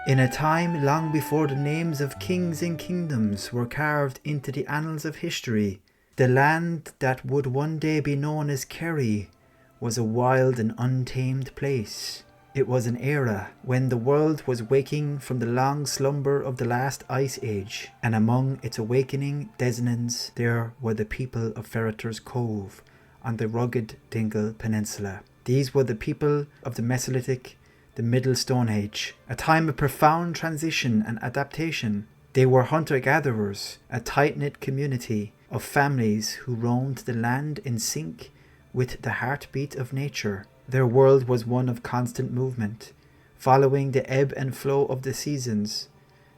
In a time long before the names of kings and kingdoms were carved into the annals of history, the land that would one day be known as Kerry was a wild and untamed place. It was an era when the world was waking from the long slumber of the last ice age, and among its awakening denizens there were the people of Ferreter's Cove on the rugged Dingle Peninsula. These were the people of the Mesolithic, the Middle Stone Age, a time of profound transition and adaptation. They were hunter-gatherers, a tight-knit community of families who roamed the land in sync with the heartbeat of nature. Their world was one of constant movement, following the ebb and flow of the seasons,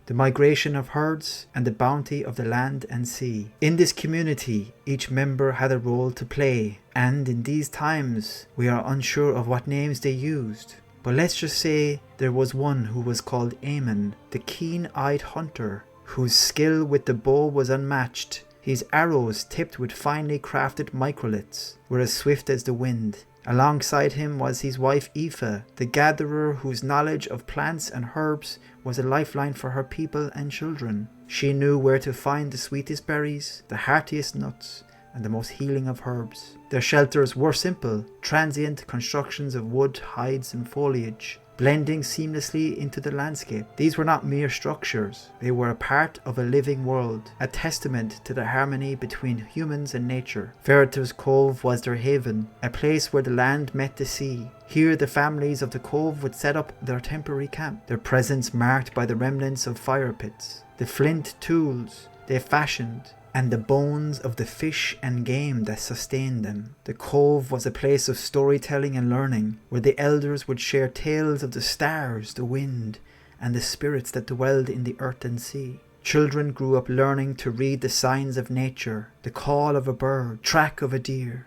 the migration of herds, and the bounty of the land and sea. In this community, each member had a role to play, and in these times, we are unsure of what names they used. But let's just say there was one who was called Eamon, the keen-eyed hunter, whose skill with the bow was unmatched. His arrows, tipped with finely crafted microliths, were as swift as the wind. Alongside him was his wife Aoife, the gatherer whose knowledge of plants and herbs was a lifeline for her people and children. She knew where to find the sweetest berries, the heartiest nuts, and the most healing of herbs. Their shelters were simple, transient constructions of wood, hides, and foliage, blending seamlessly into the landscape. These were not mere structures, they were a part of a living world, a testament to the harmony between humans and nature. Ferreter's Cove was their haven, a place where the land met the sea. Here the families of the cove would set up their temporary camp, their presence marked by the remnants of fire pits, the flint tools they fashioned, and the bones of the fish and game that sustained them. The cove was a place of storytelling and learning, where the elders would share tales of the stars, the wind, and the spirits that dwelled in the earth and sea. Children grew up learning to read the signs of nature, the call of a bird, track of a deer,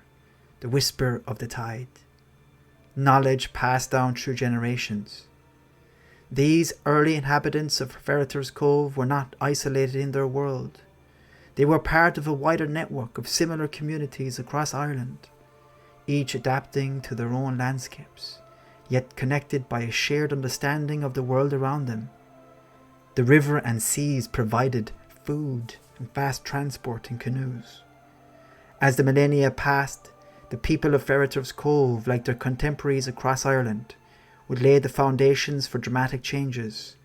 the whisper of the tide. Knowledge passed down through generations. These early inhabitants of Ferreter's Cove were not isolated in their world. They were part of a wider network of similar communities across Ireland, each adapting to their own landscapes, yet connected by a shared understanding of the world around them. The river and seas provided food and fast transport in canoes. As the millennia passed, the people of Ferreter's Cove, like their contemporaries across Ireland, would lay the foundations for dramatic changes.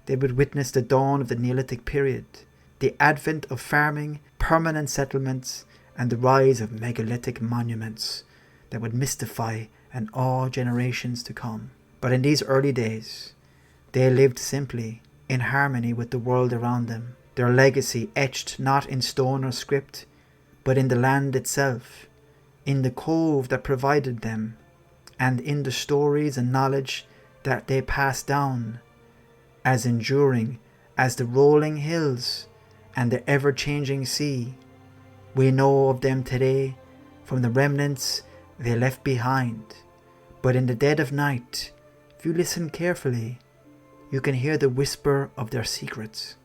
They would witness the dawn of the Neolithic period, the advent of farming, permanent settlements, and the rise of megalithic monuments that would mystify and awe generations to come. But in these early days, they lived simply, in harmony with the world around them, their legacy etched not in stone or script, but in the land itself, in the cove that provided them, and in the stories and knowledge that they passed down, as enduring as the rolling hills and the ever-changing sea. We know of them today from the remnants they left behind. But in the dead of night, if you listen carefully, you can hear the whisper of their secrets,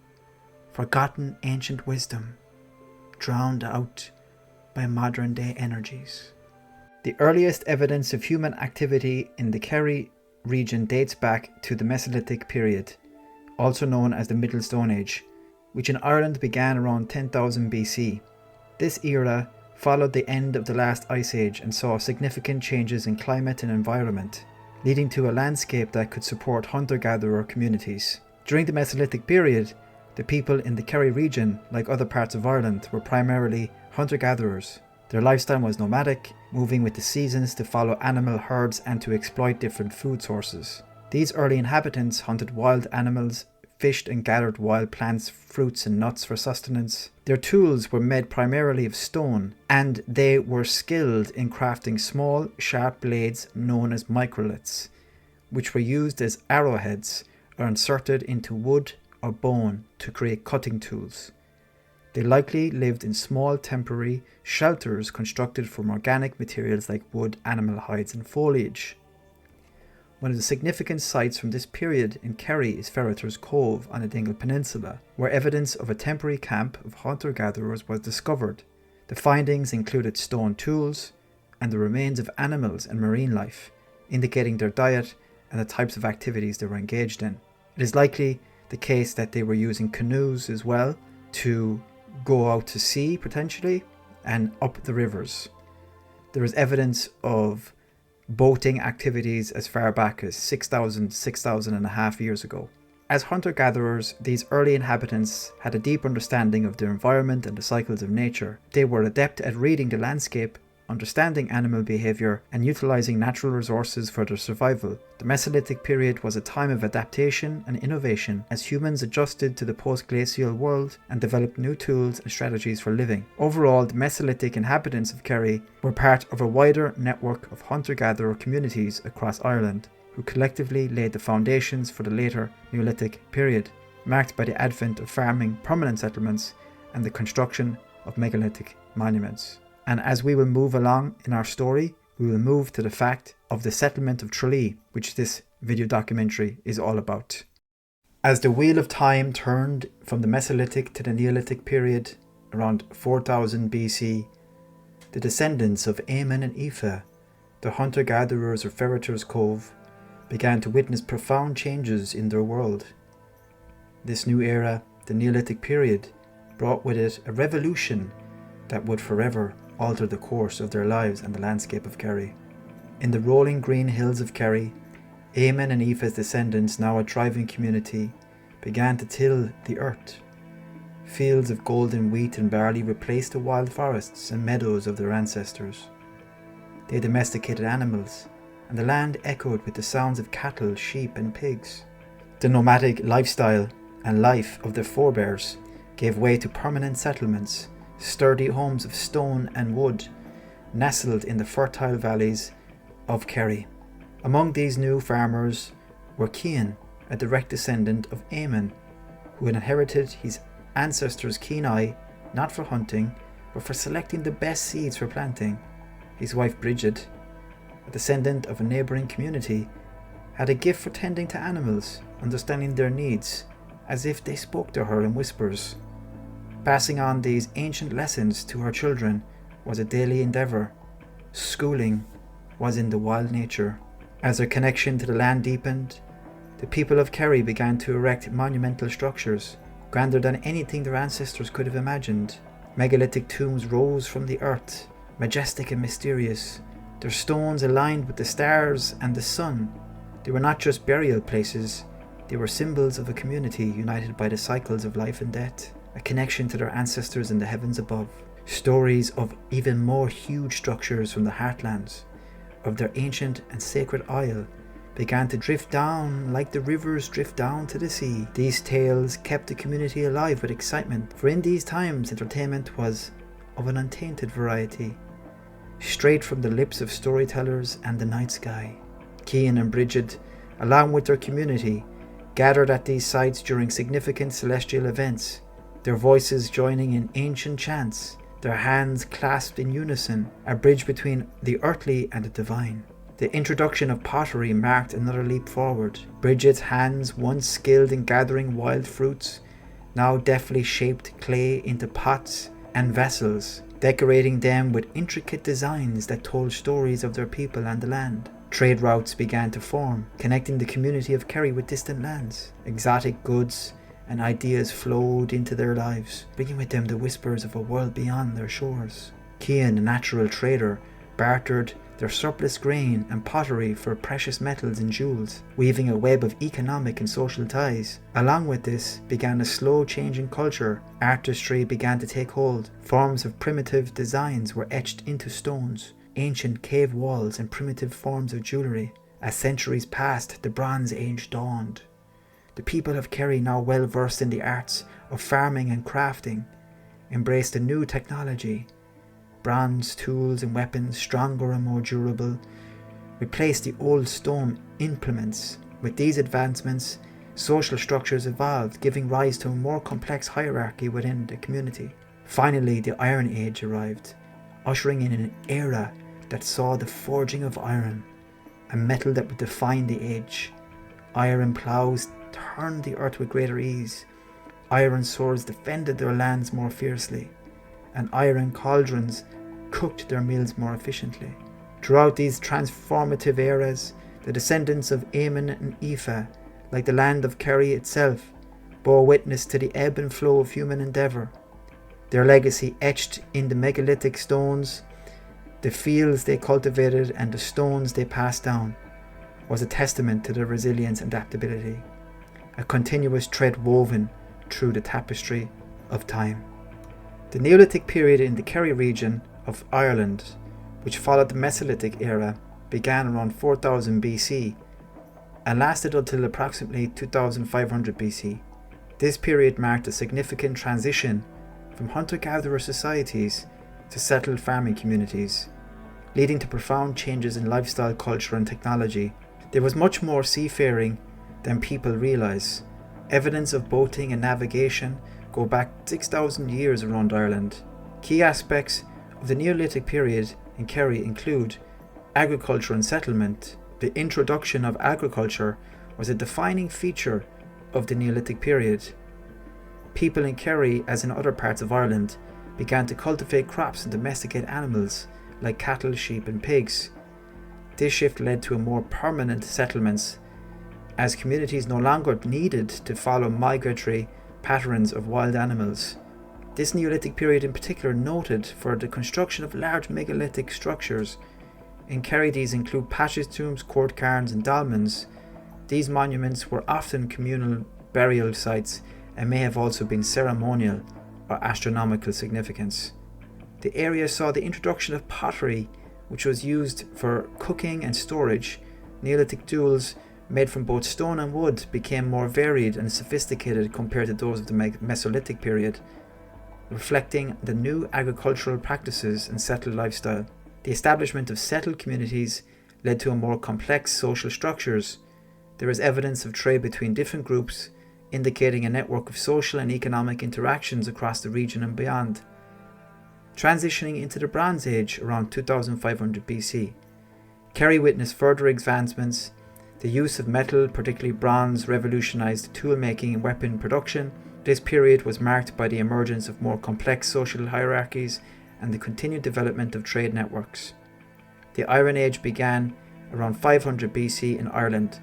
forgotten ancient wisdom, drowned out by modern-day energies. The earliest evidence of human activity in the Kerry region dates back to the Mesolithic period, also known as the Middle Stone Age, which in Ireland began around 10,000 BC. This era followed the end of the last ice age and saw significant changes in climate and environment, leading to a landscape that could support hunter-gatherer communities. During the Mesolithic period, the people in the Kerry region, like other parts of Ireland, were primarily hunter-gatherers. Their lifestyle was nomadic, moving with the seasons to follow animal herds and to exploit different food sources. These early inhabitants hunted wild animals, fished and gathered wild plants, fruits and nuts for sustenance. Their tools were made primarily of stone, and they were skilled in crafting small, sharp blades known as microliths, which were used as arrowheads or inserted into wood or bone to create cutting tools. They likely lived in small temporary shelters constructed from organic materials like wood, animal hides and foliage. One of the significant sites from this period in Kerry is Ferreter's Cove on the Dingle Peninsula, where evidence of a temporary camp of hunter-gatherers was discovered. The findings included stone tools and the remains of animals and marine life, indicating their diet and the types of activities they were engaged in. It is likely the case that they were using canoes as well to go out to sea potentially and up the rivers. There is evidence of boating activities as far back as 6,000 and a half years ago. As hunter-gatherers, these early inhabitants had a deep understanding of their environment and the cycles of nature. They were adept at reading the landscape, understanding animal behaviour, and utilising natural resources for their survival. The Mesolithic period was a time of adaptation and innovation as humans adjusted to the post-glacial world and developed new tools and strategies for living. Overall, the Mesolithic inhabitants of Kerry were part of a wider network of hunter-gatherer communities across Ireland, who collectively laid the foundations for the later Neolithic period, marked by the advent of farming, permanent settlements, and the construction of megalithic monuments. And as we will move along in our story, we will move to the fact of the settlement of Tralee, which this video documentary is all about. As the wheel of time turned from the Mesolithic to the Neolithic period around 4000 BC, the descendants of Eamon and Aoife, the hunter-gatherers of Ferreter's Cove, began to witness profound changes in their world. This new era, the Neolithic period, brought with it a revolution that would forever alter the course of their lives and the landscape of Kerry. In the rolling green hills of Kerry, Eamon and Aoife's descendants, now a thriving community, began to till the earth. Fields of golden wheat and barley replaced the wild forests and meadows of their ancestors. They domesticated animals, and the land echoed with the sounds of cattle, sheep and pigs. The nomadic lifestyle and life of their forebears gave way to permanent settlements, sturdy homes of stone and wood, nestled in the fertile valleys of Kerry. Among these new farmers were Cian, a direct descendant of Eamon, who had inherited his ancestors' keen eye, not for hunting, but for selecting the best seeds for planting. His wife Bridget, a descendant of a neighbouring community, had a gift for tending to animals, understanding their needs, as if they spoke to her in whispers. Passing on these ancient lessons to her children was a daily endeavour. Schooling was in the wild nature. As their connection to the land deepened, the people of Kerry began to erect monumental structures, grander than anything their ancestors could have imagined. Megalithic tombs rose from the earth, majestic and mysterious, their stones aligned with the stars and the sun. They were not just burial places, they were symbols of a community united by the cycles of life and death, a connection to their ancestors in the heavens above. Stories of even more huge structures from the heartlands of their ancient and sacred Ailill began to drift down like the rivers drift down to the sea. These tales kept the community alive with excitement, for in these times entertainment was of an untainted variety, straight from the lips of storytellers and the night sky. Cian and Bridget, along with their community, gathered at these sites during significant celestial events, their voices joining in ancient chants, their hands clasped in unison, a bridge between the earthly and the divine. The introduction of pottery marked another leap forward. Bridget's hands, once skilled in gathering wild fruits, now deftly shaped clay into pots and vessels, decorating them with intricate designs that told stories of their people and the land. Trade routes began to form, connecting the community of Kerry with distant lands. Exotic goods and ideas flowed into their lives, bringing with them the whispers of a world beyond their shores. Cian, a natural trader, bartered their surplus grain and pottery for precious metals and jewels, weaving a web of economic and social ties. Along with this began a slow change in culture. Artistry began to take hold. Forms of primitive designs were etched into stones, ancient cave walls and primitive forms of jewellery. As centuries passed, the Bronze Age dawned. The people of Kerry, now well versed in the arts of farming and crafting, embraced a new technology. Bronze tools and weapons, stronger and more durable, replaced the old stone implements. With these advancements, social structures evolved, giving rise to a more complex hierarchy within the community. Finally, the Iron Age arrived, ushering in an era that saw the forging of iron, a metal that would define the age. Iron ploughs turned the earth with greater ease. Iron swords defended their lands more fiercely, and iron cauldrons cooked their meals more efficiently. Throughout these transformative eras, the descendants of Eamon and Aoife like the land of Kerry itself, bore witness to the ebb and flow of human endeavour. Their legacy etched in the megalithic stones, the fields they cultivated and the stones they passed down, was a testament to their resilience and adaptability, a continuous thread woven through the tapestry of time. The Neolithic period in the Kerry region of Ireland, which followed the Mesolithic era, began around 4000 BC and lasted until approximately 2500 BC. This period marked a significant transition from hunter-gatherer societies to settled farming communities, leading to profound changes in lifestyle, culture and technology. There was much more seafaring than people realise. Evidence of boating and navigation go back 6,000 years around Ireland. Key aspects of the Neolithic period in Kerry include agriculture and settlement. The introduction of agriculture was a defining feature of the Neolithic period. People in Kerry, as in other parts of Ireland, began to cultivate crops and domesticate animals like cattle, sheep and pigs. This shift led to a more permanent settlements, as communities no longer needed to follow migratory patterns of wild animals. This Neolithic period in particular noted for the construction of large megalithic structures. In Kerry these include patrish tombs, court cairns and dolmens. These monuments were often communal burial sites and may have also been ceremonial or astronomical significance. The area saw the introduction of pottery, which was used for cooking and storage. Neolithic tools made from both stone and wood became more varied and sophisticated compared to those of the Mesolithic period, reflecting the new agricultural practices and settled lifestyle. The establishment of settled communities led to a more complex social structures. There is evidence of trade between different groups, indicating a network of social and economic interactions across the region and beyond. Transitioning into the Bronze Age around 2500 BC, Kerry witnessed further advancements. The use of metal, particularly bronze, revolutionized tool-making and weapon production. This period was marked by the emergence of more complex social hierarchies and the continued development of trade networks. The Iron Age began around 500 BC in Ireland,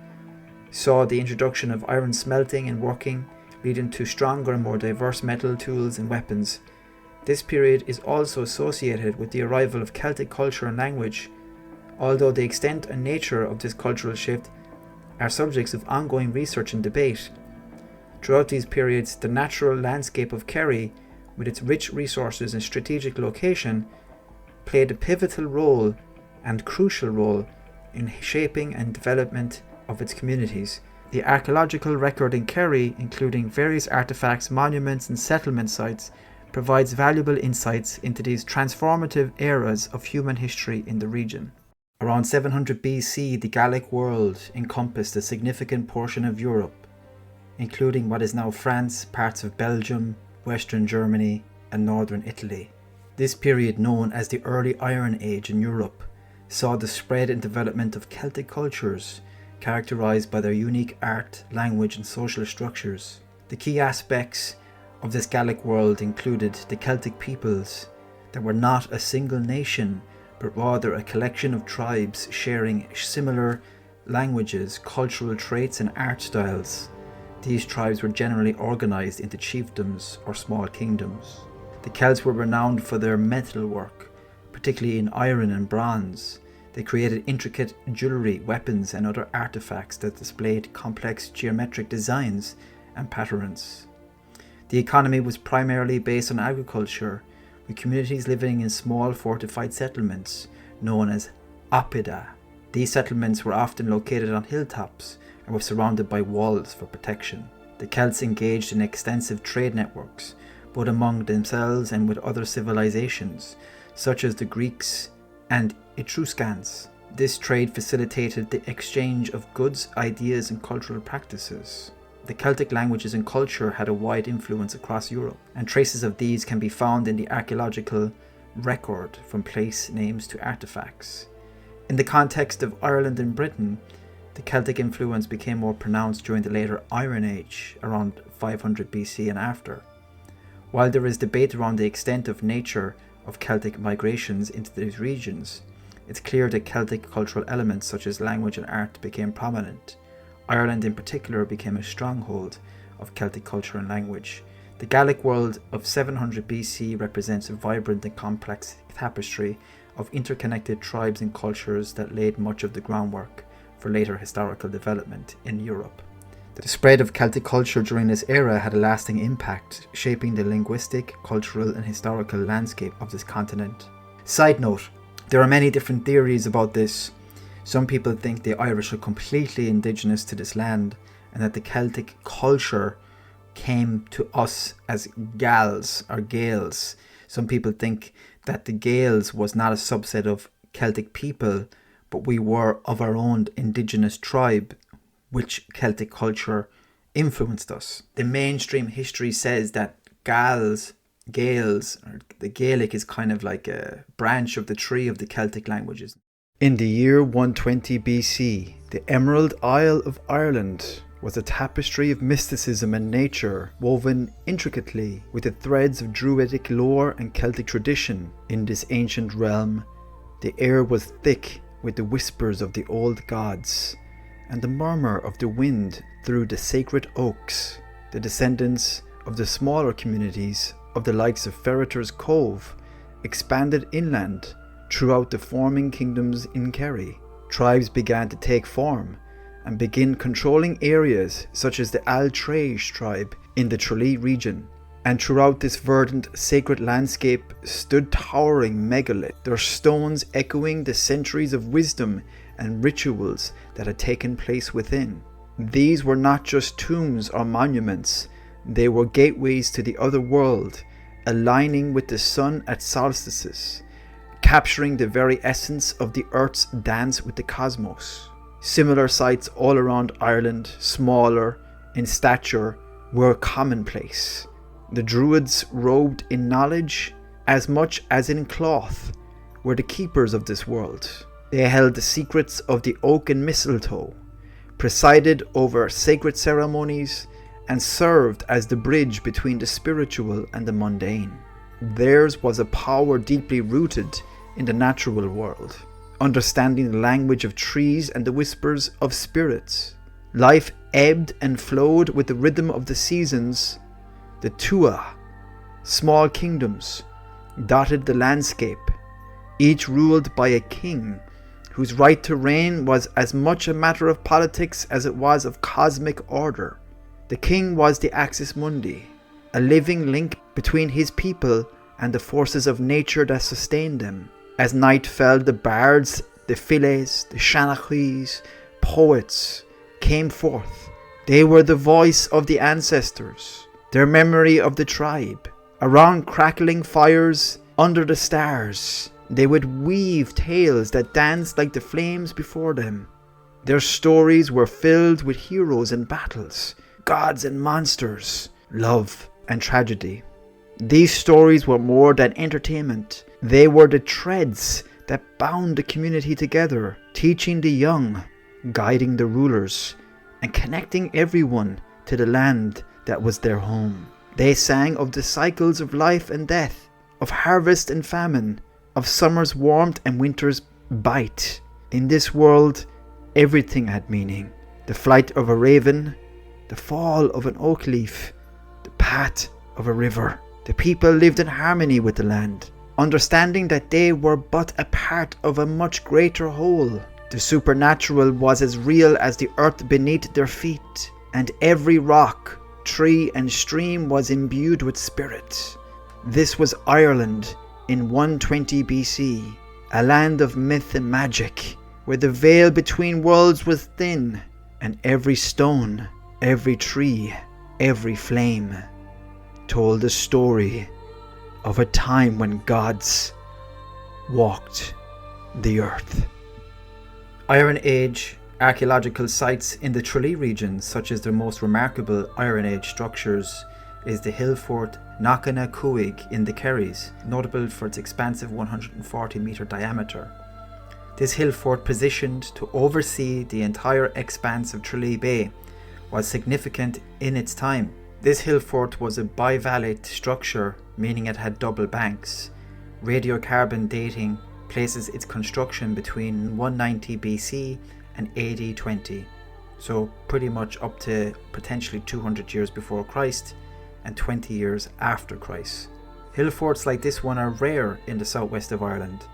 saw the introduction of iron smelting and working, leading to stronger and more diverse metal tools and weapons. This period is also associated with the arrival of Celtic culture and language, although the extent and nature of this cultural shift are subjects of ongoing research and debate. Throughout these periods, the natural landscape of Kerry, with its rich resources and strategic location, played a pivotal role and crucial role in shaping and development of its communities. The archaeological record in Kerry, including various artefacts, monuments and settlement sites, provides valuable insights into these transformative eras of human history in the region. Around 700 BC, the Gallic world encompassed a significant portion of Europe, including what is now France, parts of Belgium, Western Germany and northern Italy. This period, known as the Early Iron Age in Europe, saw the spread and development of Celtic cultures characterized by their unique art, language and social structures. The key aspects of this Gallic world included the Celtic peoples that were not a single nation, but rather a collection of tribes sharing similar languages, cultural traits and art styles. These tribes were generally organized into chiefdoms or small kingdoms. The Celts were renowned for their metalwork, particularly in iron and bronze. They created intricate jewelry, weapons and other artifacts that displayed complex geometric designs and patterns. The economy was primarily based on agriculture, with communities living in small fortified settlements known as oppida. These settlements were often located on hilltops and were surrounded by walls for protection. The Celts engaged in extensive trade networks, both among themselves and with other civilizations, such as the Greeks and Etruscans. This trade facilitated the exchange of goods, ideas and cultural practices. The Celtic languages and culture had a wide influence across Europe, and traces of these can be found in the archaeological record, from place names to artifacts. In the context of Ireland and Britain, the Celtic influence became more pronounced during the later Iron Age, around 500 BC and after. While there is debate around the extent of nature of Celtic migrations into these regions, it's clear that Celtic cultural elements such as language and art became prominent. Ireland in particular became a stronghold of Celtic culture and language. The Gaelic world of 700 BC represents a vibrant and complex tapestry of interconnected tribes and cultures that laid much of the groundwork for later historical development in Europe. The spread of Celtic culture during this era had a lasting impact, shaping the linguistic, cultural and historical landscape of this continent. Side note, there are many different theories about this. Some people think the Irish are completely indigenous to this land and that the Celtic culture came to us as Gals or Gaels. Some people think that the Gaels was not a subset of Celtic people, but we were of our own indigenous tribe, which Celtic culture influenced us. The mainstream history says that Gaels, or the Gaelic is kind of like a branch of the tree of the Celtic languages. In the year 120 BC, the Emerald Isle of Ireland was a tapestry of mysticism and nature woven intricately with the threads of Druidic lore and Celtic tradition. In this ancient realm, the air was thick with the whispers of the old gods and the murmur of the wind through the sacred oaks. The descendants of the smaller communities of the likes of Ferreter's Cove expanded inland throughout the forming kingdoms in Kerry. Tribes began to take form and begin controlling areas such as the Ailill tribe in the Tralee region. And throughout this verdant sacred landscape stood towering megaliths, their stones echoing the centuries of wisdom and rituals that had taken place within. These were not just tombs or monuments, they were gateways to the other world, aligning with the sun at solstices, capturing the very essence of the earth's dance with the cosmos. Similar sites all around Ireland, smaller in stature, were commonplace. The Druids, robed in knowledge as much as in cloth, were the keepers of this world. They held the secrets of the oak and mistletoe, presided over sacred ceremonies, and served as the bridge between the spiritual and the mundane. Theirs was a power deeply rooted in the natural world, understanding the language of trees and the whispers of spirits. Life ebbed and flowed with the rhythm of the seasons. The Tua, small kingdoms, dotted the landscape, each ruled by a king whose right to reign was as much a matter of politics as it was of cosmic order. The king was the axis mundi, a living link between his people and the forces of nature that sustained them. As night fell, the bards, the filles, the shanachis, poets came forth. They were the voice of the ancestors, their memory of the tribe. Around crackling fires, under the stars, they would weave tales that danced like the flames before them. Their stories were filled with heroes and battles, gods and monsters, love and tragedy. These stories were more than entertainment. They were the threads that bound the community together, teaching the young, guiding the rulers, and connecting everyone to the land that was their home. They sang of the cycles of life and death, of harvest and famine, of summer's warmth and winter's bite. In this world, everything had meaning. The flight of a raven, the fall of an oak leaf, the path of a river. The people lived in harmony with the land, understanding that they were but a part of a much greater whole. The supernatural was as real as the earth beneath their feet, and every rock, tree and stream was imbued with spirit. This was Ireland in 120 BC, a land of myth and magic, where the veil between worlds was thin, and every stone, every tree, every flame told the story of a time when gods walked the earth. Iron Age archaeological sites in the Tralee region, such as the most remarkable Iron Age structures, is the hill fort Knockana Cuig in the Kerrys, notable for its expansive 140 metre diameter. This hill fort, positioned to oversee the entire expanse of Tralee Bay, was significant in its time. This hill fort was a bivalent structure, meaning it had double banks. Radiocarbon dating places its construction between 190 BC and AD 20. so pretty much up to potentially 200 years before Christ and 20 years after Christ. Hill forts like this one are rare in the southwest of Ireland.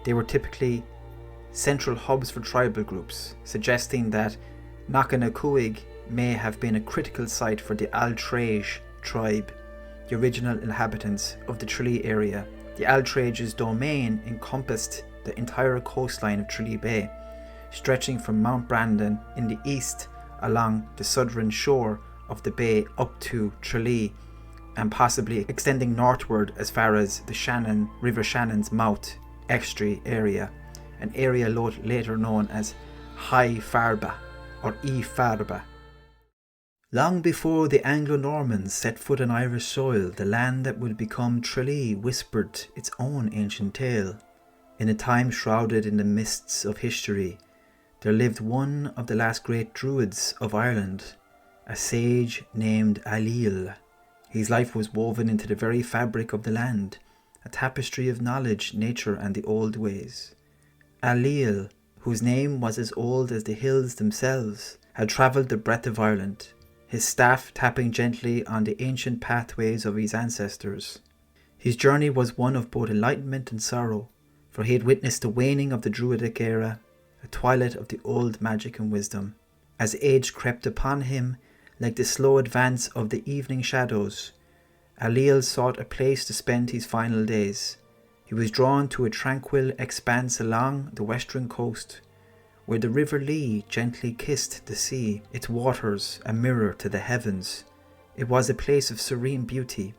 They were typically central hubs for tribal groups, suggesting that Knockannacuig may have been a critical site for the Altraige tribe, the original inhabitants of the Tralee area. The Altraige's domain encompassed the entire coastline of Tralee Bay, stretching from Mount Brandon in the east along the southern shore of the bay up to Tralee, and possibly extending northward as far as the River Shannon's mouth estuary area, an area later known as High Farba or E Farba. Long before the Anglo-Normans set foot on Irish soil, the land that would become Tralee whispered its own ancient tale. In a time shrouded in the mists of history, there lived one of the last great Druids of Ireland, a sage named Ailill. His life was woven into the very fabric of the land, a tapestry of knowledge, nature and the old ways. Ailill, whose name was as old as the hills themselves, had travelled the breadth of Ireland, his staff tapping gently on the ancient pathways of his ancestors. His journey was one of both enlightenment and sorrow, for he had witnessed the waning of the Druidic era, a twilight of the old magic and wisdom. As age crept upon him, like the slow advance of the evening shadows, Ailill sought a place to spend his final days. He was drawn to a tranquil expanse along the western coast, where the River Lee gently kissed the sea, its waters a mirror to the heavens. It was a place of serene beauty,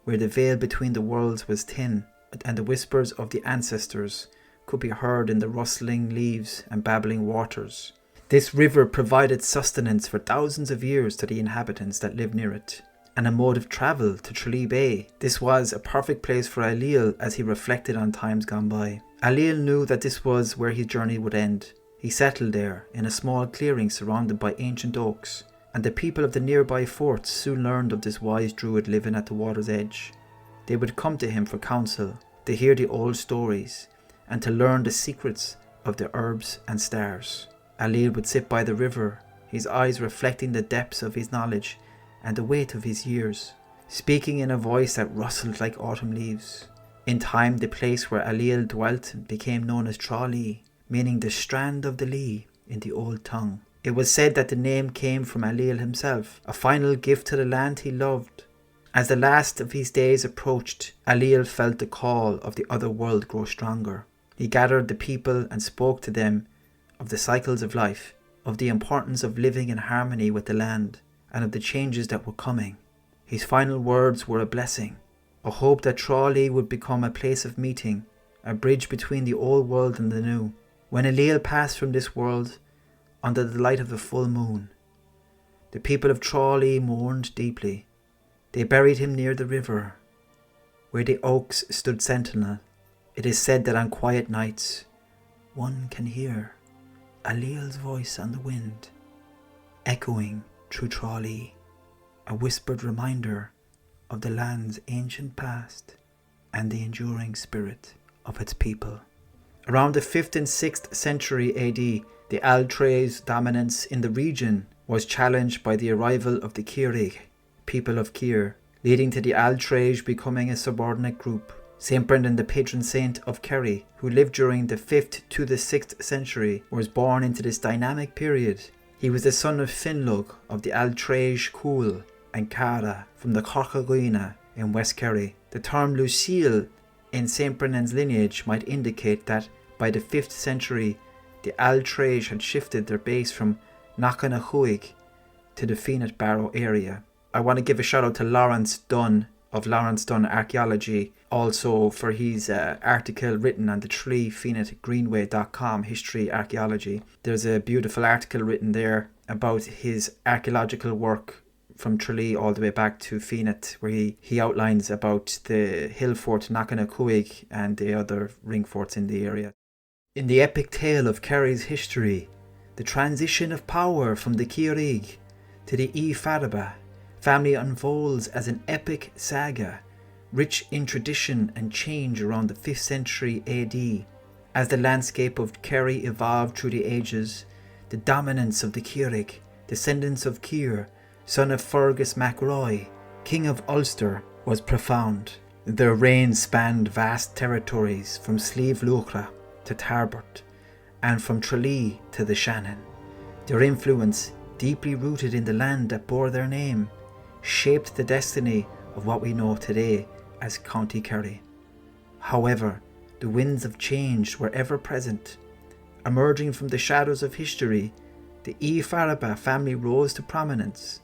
where the veil between the worlds was thin, and the whispers of the ancestors could be heard in the rustling leaves and babbling waters. This river provided sustenance for thousands of years to the inhabitants that lived near it, and a mode of travel to Tralee Bay. This was a perfect place for Ailill as he reflected on times gone by. Ailill knew that this was where his journey would end. He settled there, in a small clearing surrounded by ancient oaks, and the people of the nearby forts soon learned of this wise druid living at the water's edge. They would come to him for counsel, to hear the old stories, and to learn the secrets of the herbs and stars. Ailill would sit by the river, his eyes reflecting the depths of his knowledge and the weight of his years, speaking in a voice that rustled like autumn leaves. In time, the place where Ailill dwelt became known as Trá Lí, meaning the strand of the Lee in the old tongue. It was said that the name came from Ailill himself, a final gift to the land he loved. As the last of his days approached, Ailill felt the call of the other world grow stronger. He gathered the people and spoke to them of the cycles of life, of the importance of living in harmony with the land, and of the changes that were coming. His final words were a blessing, a hope that Trá Lí would become a place of meeting, a bridge between the old world and the new. When Ailill passed from this world under the light of the full moon, the people of Trá Lí mourned deeply. They buried him near the river, where the oaks stood sentinel. It is said that on quiet nights, one can hear Ailill's voice on the wind, echoing through Trá Lí, a whispered reminder of the land's ancient past and the enduring spirit of its people. Around the 5th and 6th century AD, the Altraige's dominance in the region was challenged by the arrival of the Kerry, people of Ker, leading to the Altraige becoming a subordinate group. Saint Brendan, the patron saint of Kerry, who lived during the 5th to the 6th century, was born into this dynamic period. He was the son of Finlug of the Altraige Cool and Cara from the Corcaghina in West Kerry. The term Lucille in Saint Brendan's lineage might indicate that by the 5th century, the Altraige had shifted their base from Knockannacuig to the Fianna Barrow area. I want to give a shout out to Lawrence Dunn of Lawrence Dunn Archaeology, also for his article written on the TreeFiannaGreenway.com history archaeology. There's a beautiful article written there about his archaeological work from Tralee all the way back to Fianna, where he outlines about the hill fort Knockannacuig and the other ring forts in the area. In the epic tale of Kerry's history, the transition of power from the Kierig to the E Farba family unfolds as an epic saga, rich in tradition and change around the 5th century AD. As the landscape of Kerry evolved through the ages, the dominance of the Círic, descendants of Cír, son of Fergus mac Roy, king of Ulster, was profound. Their reign spanned vast territories from Slieve Luachra to Tarbert, and from Tralee to the Shannon. Their influence, deeply rooted in the land that bore their name, shaped the destiny of what we know today as County Kerry. However, the winds of change were ever present. Emerging from the shadows of history, the Farabaugh family rose to prominence.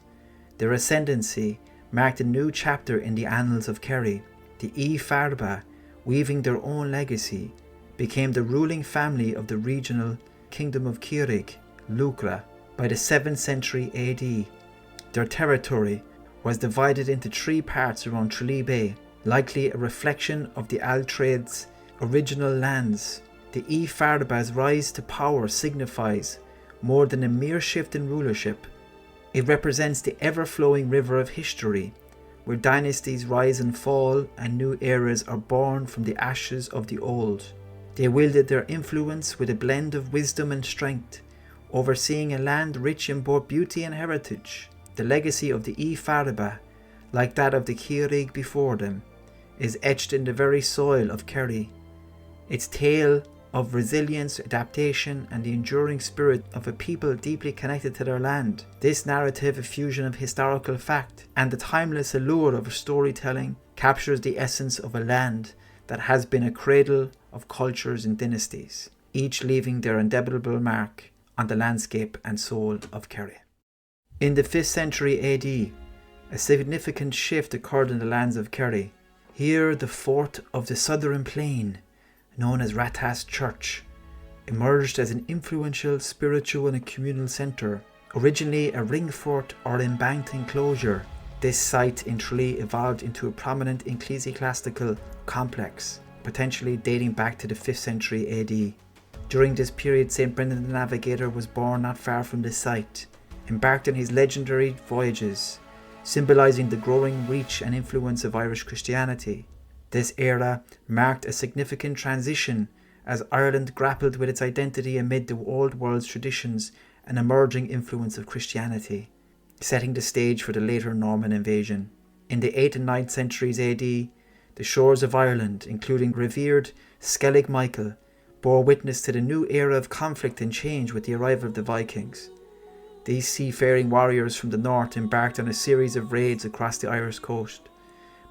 Their ascendancy marked a new chapter in the annals of Kerry. The Farabaugh, weaving their own legacy, became the ruling family of the regional kingdom of Círic, Luachra, by the 7th century AD. Their territory was divided into 3 parts around Tralee Bay, likely a reflection of the Altrade's original lands. The Farabaugh's rise to power signifies more than a mere shift in rulership. It represents the ever-flowing river of history, where dynasties rise and fall and new eras are born from the ashes of the old. They wielded their influence with a blend of wisdom and strength, overseeing a land rich in both beauty and heritage. The legacy of the Farabaugh, like that of the Círic before them, is etched in the very soil of Kerry. Its tale of resilience, adaptation, and the enduring spirit of a people deeply connected to their land. This narrative, a fusion of historical fact and the timeless allure of storytelling, captures the essence of a land that has been a cradle of cultures and dynasties, each leaving their indelible mark on the landscape and soul of Kerry. In the 5th century AD, a significant shift occurred in the lands of Kerry. Here, the fort of the Southern Plain, known as Rathas Church, emerged as an influential spiritual and communal centre. Originally a ring fort or embanked enclosure, this site in Tralee evolved into a prominent ecclesiastical complex, potentially dating back to the 5th century AD. During this period, St. Brendan the Navigator was born not far from this site, embarked on his legendary voyages, symbolising the growing reach and influence of Irish Christianity. This era marked a significant transition as Ireland grappled with its identity amid the old world's traditions and emerging influence of Christianity, setting the stage for the later Norman invasion. In the 8th and 9th centuries AD, the shores of Ireland, including revered Skellig Michael, bore witness to the new era of conflict and change with the arrival of the Vikings. These seafaring warriors from the north embarked on a series of raids across the Irish coast,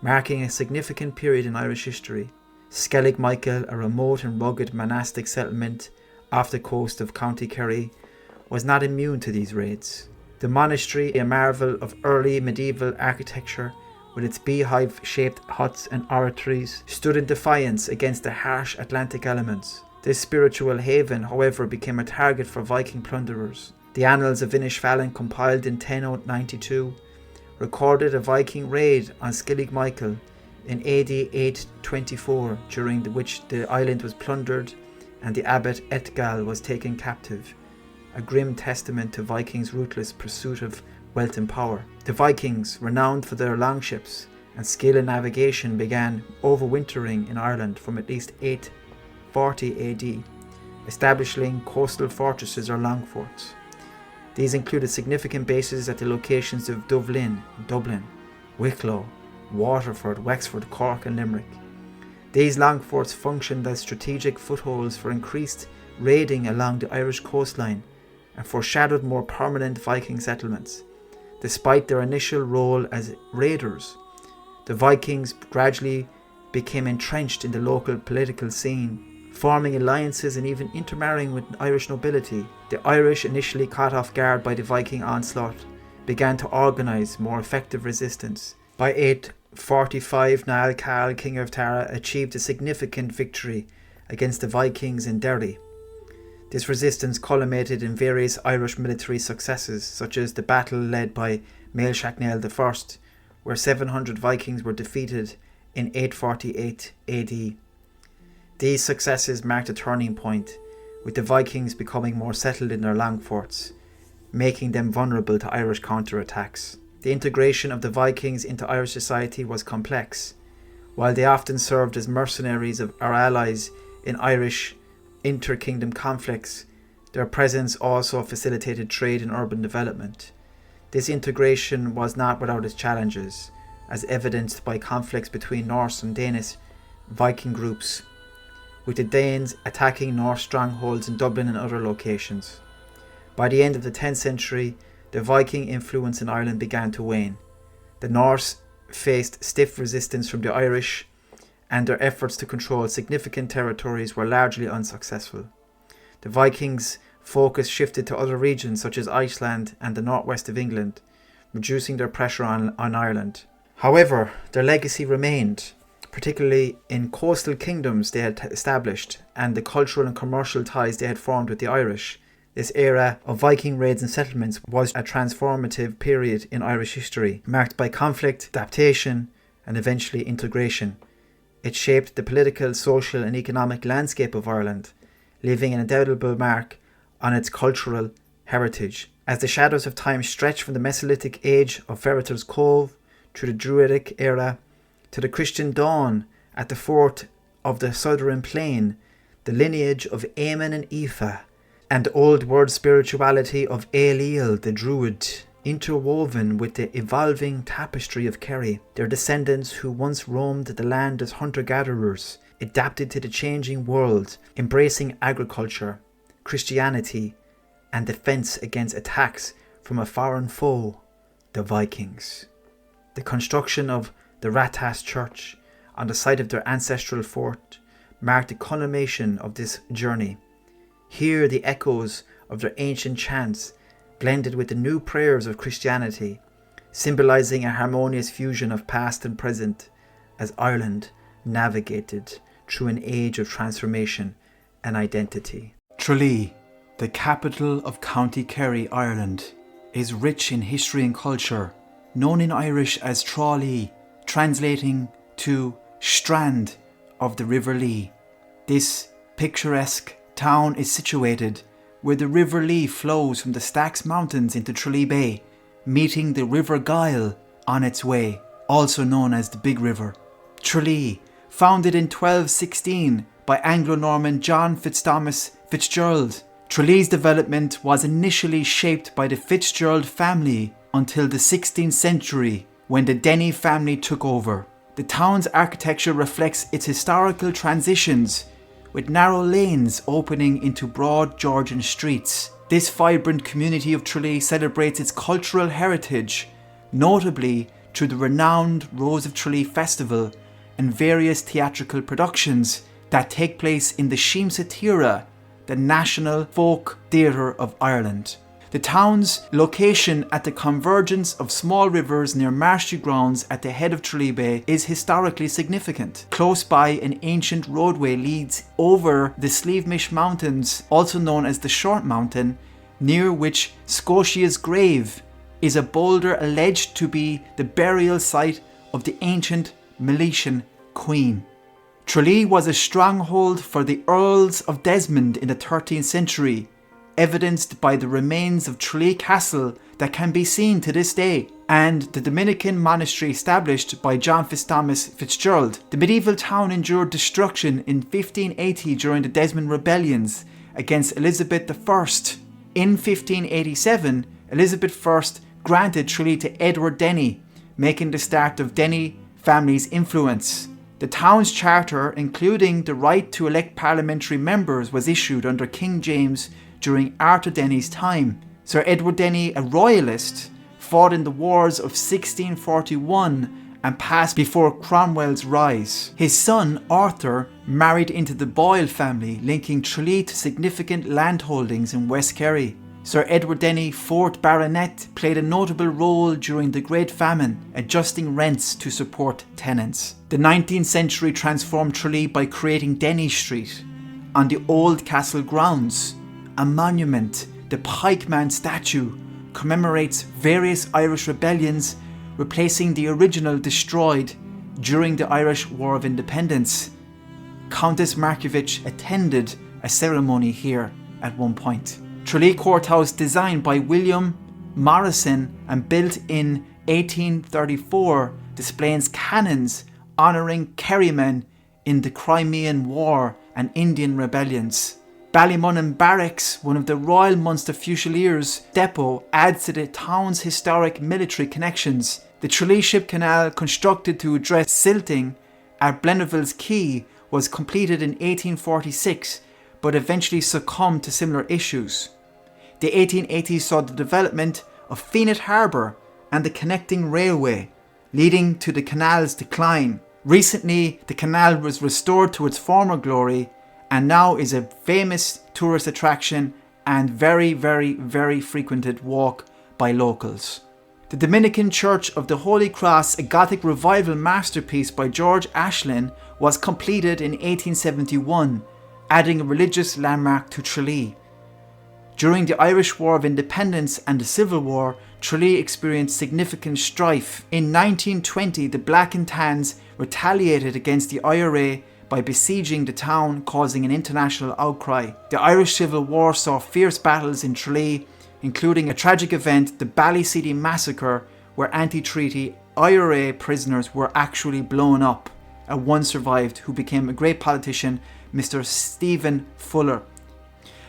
marking a significant period in Irish history. Skellig Michael, a remote and rugged monastic settlement off the coast of County Kerry, was not immune to these raids. The monastery, a marvel of early medieval architecture with its beehive-shaped huts and oratories, stood in defiance against the harsh Atlantic elements. This spiritual haven, however, became a target for Viking plunderers. The Annals of Inishfallen, compiled in 1092, recorded a Viking raid on Skellig Michael in AD 824, during which the island was plundered and the abbot Etgal was taken captive, a grim testament to Vikings' ruthless pursuit of wealth and power. The Vikings, renowned for their longships and skill in navigation, began overwintering in Ireland from at least 840 AD, establishing coastal fortresses or long forts. These included significant bases at the locations of Dublin, Wicklow, Waterford, Wexford, Cork and Limerick. These long forts functioned as strategic footholds for increased raiding along the Irish coastline and foreshadowed more permanent Viking settlements. Despite their initial role as raiders, the Vikings gradually became entrenched in the local political scene, forming alliances and even intermarrying with Irish nobility. The Irish, initially caught off guard by the Viking onslaught, began to organise more effective resistance. By 845, Niall Carl, King of Tara, achieved a significant victory against the Vikings in Derry. This resistance culminated in various Irish military successes, such as the battle led by Maelshacnail I, where 700 Vikings were defeated in 848 AD. These successes marked a turning point, with the Vikings becoming more settled in their long forts, making them vulnerable to Irish counterattacks. The integration of the Vikings into Irish society was complex. While they often served as mercenaries or allies in Irish inter-kingdom conflicts, Their presence also facilitated trade and urban development. This integration was not without its challenges, as evidenced by conflicts between Norse and Danish Viking groups, with the Danes attacking Norse strongholds in Dublin and other locations. By the end of the 10th century, the Viking influence in Ireland began to wane. The Norse faced stiff resistance from the Irish, and their efforts to control significant territories were largely unsuccessful. The Vikings' focus shifted to other regions such as Iceland and the northwest of England, reducing their pressure on Ireland. However, their legacy remained, particularly in coastal kingdoms they had established and the cultural and commercial ties they had formed with the Irish. This era of Viking raids and settlements was a transformative period in Irish history, marked by conflict, adaptation, and eventually integration. It shaped the political, social, and economic landscape of Ireland, leaving an indelible mark on its cultural heritage. As the shadows of time stretched from the Mesolithic age of Ferreter's Cove through the Druidic era to the Christian dawn at the fort of the Southern Plain, the lineage of Eamon and Aoife, and the old world spirituality of Ailill the Druid, interwoven with the evolving tapestry of Kerry, their descendants who once roamed the land as hunter-gatherers, adapted to the changing world, embracing agriculture, Christianity, and defence against attacks from a foreign foe, the Vikings. The construction of the Rathas Church on the site of their ancestral fort marked the culmination of this journey. Here the echoes of their ancient chants blended with the new prayers of Christianity, symbolising a harmonious fusion of past and present as Ireland navigated through an age of transformation and identity. Tralee, the capital of County Kerry, Ireland, is rich in history and culture, known in Irish as Trá Lí, translating to strand of the River Lee. This picturesque town is situated where the River Lee flows from the Stax Mountains into Tralee Bay, meeting the River Gyle on its way, also known as the Big River. Tralee, founded in 1216 by Anglo-Norman John Fitzthomas Fitzgerald. Tralee's development was initially shaped by the Fitzgerald family until the 16th century, when the Denny family took over. The town's architecture reflects its historical transitions, with narrow lanes opening into broad Georgian streets. This vibrant community of Tralee celebrates its cultural heritage, notably through the renowned Rose of Tralee Festival and various theatrical productions that take place in the Sheemsa Tíre, the National Folk Theatre of Ireland. The town's location at the convergence of small rivers near marshy grounds at the head of Tralee Bay is historically significant. Close by, an ancient roadway leads over the Sleevemish Mountains, also known as the Short Mountain, near which Scotia's grave is a boulder alleged to be the burial site of the ancient Milesian queen. Tralee was a stronghold for the Earls of Desmond in the 13th century, evidenced by the remains of Tralee Castle that can be seen to this day, and the Dominican monastery established by John Fitzthomas Fitzgerald. The medieval town endured destruction in 1580 during the Desmond rebellions against Elizabeth I. In 1587, Elizabeth I granted Tralee to Edward Denny, making the start of Denny family's influence. The town's charter, including the right to elect parliamentary members, was issued under King James during Arthur Denny's time. Sir Edward Denny, a royalist, fought in the wars of 1641 and passed before Cromwell's rise. His son Arthur married into the Boyle family, linking Tralee to significant landholdings in West Kerry. Sir Edward Denny, 4th Baronet, played a notable role during the Great Famine, adjusting rents to support tenants. The 19th century transformed Tralee by creating Denny Street. On the old castle grounds, a monument, the Pikeman statue, commemorates various Irish rebellions, replacing the original destroyed during the Irish War of Independence. Countess Markievicz attended a ceremony here at one point. Tralee Courthouse, designed by William Morrison and built in 1834, displays cannons honouring Kerrymen in the Crimean War and Indian rebellions. Ballymunnon Barracks, one of the Royal Munster Fusiliers depot, adds to the town's historic military connections. The Tralee Ship Canal, constructed to address silting at Blennerville's Quay, was completed in 1846, but eventually succumbed to similar issues. The 1880s saw the development of Fenit Harbour and the connecting railway, leading to the canal's decline. Recently, the canal was restored to its former glory and now is a famous tourist attraction and very, very, very frequented walk by locals. The Dominican Church of the Holy Cross, a Gothic revival masterpiece by George Ashlin, was completed in 1871, adding a religious landmark to Tralee. During the Irish War of Independence and the Civil War, Tralee experienced significant strife. In 1920, the Black and Tans retaliated against the IRA by besieging the town, causing an international outcry. The Irish Civil War saw fierce battles in Tralee, including a tragic event, the Ballyseedy Massacre, where anti-treaty IRA prisoners were actually blown up, and one survived, who became a great politician, Mr. Stephen Fuller.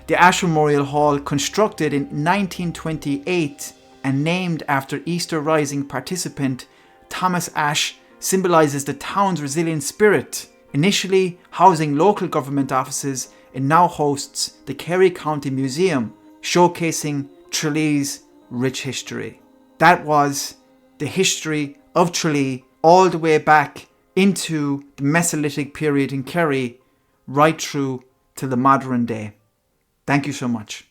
The Ash Memorial Hall, constructed in 1928 and named after Easter Rising participant Thomas Ashe, symbolises the town's resilient spirit. Initially housing local government offices, it now hosts the Kerry County Museum, showcasing Tralee's rich history. That was the history of Tralee, all the way back into the Mesolithic period in Kerry, right through to the modern day. Thank you so much.